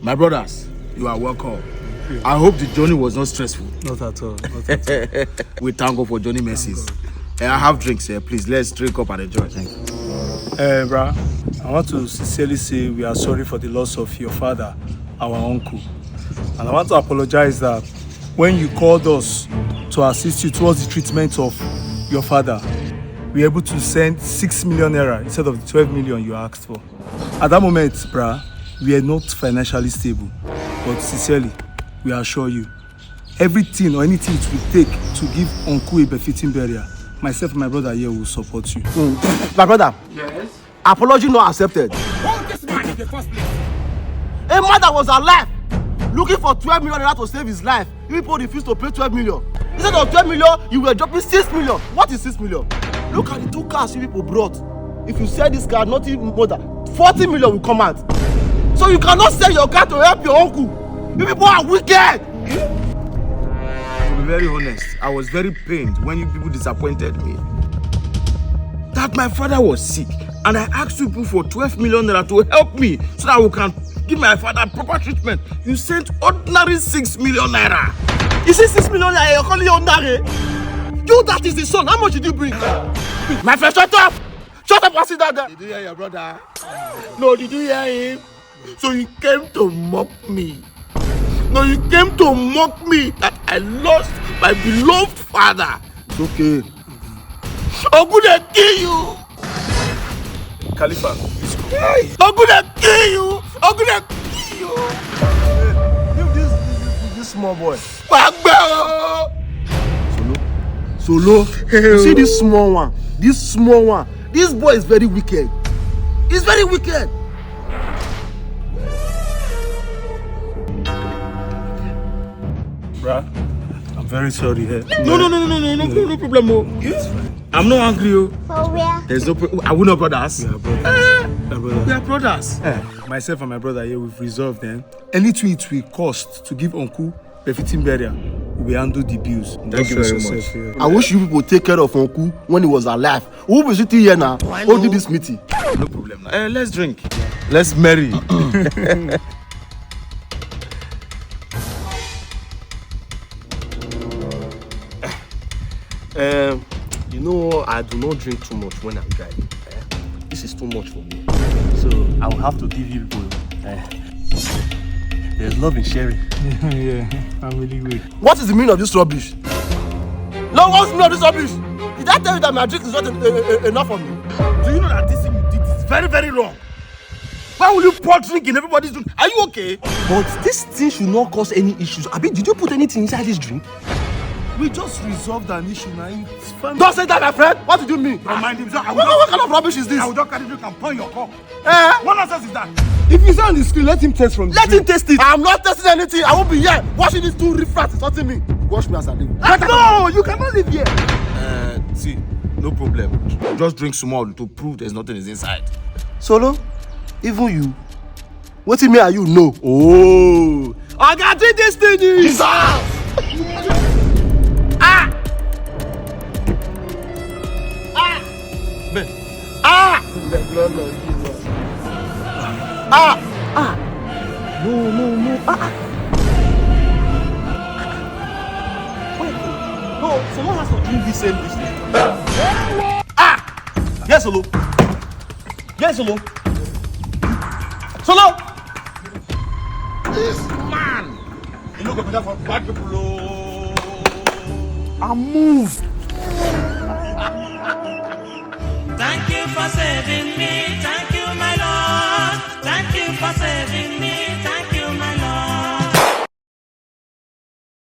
My brothers, you are welcome. I hope the journey was not stressful. Not at all. Not at all. We thank God for journey mercies. I have drinks here. Please, let's drink up and enjoy. Brah, I want to sincerely say we are sorry for the loss of your father, our uncle. And I want to apologize that when you called us to assist you towards the treatment of your father, we were able to send 6 million naira instead of the 12 million you asked for. At that moment, brah, we are not financially stable. But sincerely, we assure you, everything or anything it will take to give uncle a befitting burial, myself and my brother here will support you. My brother. Yes? Apology not accepted. Hold this man in the first place. A man that was alive, looking for 12 million naira to save his life. You people refused to pay 12 million. Instead of 12 million, you were dropping 6 million. What is 6 million? Look at the 2 cars you people brought. If you sell this car, not even more than 40 million will come out. So you cannot sell your car to help your uncle. You people are wicked. To be very honest, I was very pained when you people disappointed me. That my father was sick, and I asked you people for 12 million naira to help me so that we can give my father proper treatment. You sent ordinary 6 million naira. You see 6 million naira, you're calling ordinary? You, that is the son. How much did you bring? My friend, shut up! Shut up and sit down there. Did you hear your brother? No, did you hear him? So you came to mock me. No, you came to mock me that I lost my beloved father. It's okay. I'm gonna kill you. Khalifa, I'm gonna kill you. I'm gonna kill you. leave this small boy. Solo. You see this small one? This small one. This boy is very wicked. He's very wicked. Bruh, I'm very sorry. No problem. I'm not angry. For where? There's no problem. Are we not brothers? We are brothers. We are brothers. Myself and my brother here, we've resolved them. Anything it will cost to give uncle befitting burial, we will handle the bills. Thank you very much. I wish you people take care of uncle when he was alive. Who will be sitting here now? Who did this meeting? No problem. Let's drink. Let's marry. You know, I do not drink too much when I'm driving. This is too much for me. So I will have to give you people. There's love in sharing. Yeah, family way. What is the meaning of this rubbish? No, what's the meaning of this rubbish? Did I tell you that my drink is not enough for me? Do you know that this thing you did is very, very wrong? Why will you pour drink in everybody's drink? Are you okay? But this thing should not cause any issues. Abi, did you put anything inside this drink? We just resolved an issue now. It's family. Don't say that, my friend. What did you mean? Don't mind him. What kind of rubbish is this? I will not carry drink and pour in your cup. Eh? What nonsense is that? If he's on the screen, let him test from the Let him taste it. I'm not tasting anything. I won't be here watching these 2 riffraffs insulting me. Watch me as I leave. No, you cannot live here. See, no problem. Just drink small to prove there's nothing is inside. Solo, even you. What me are you know? Oh, I got this thing. Jesus! Ah! Ah! Ah! The blood of Jesus. Ah! Ah! No. Ah! Wait. No, someone has to drink this same thing. Ah! Yes, Solo. Yes, Solo. Solo! This man! You look better for bad people. I move. Thank you for saving me. Thank you, my Lord. Thank you for saving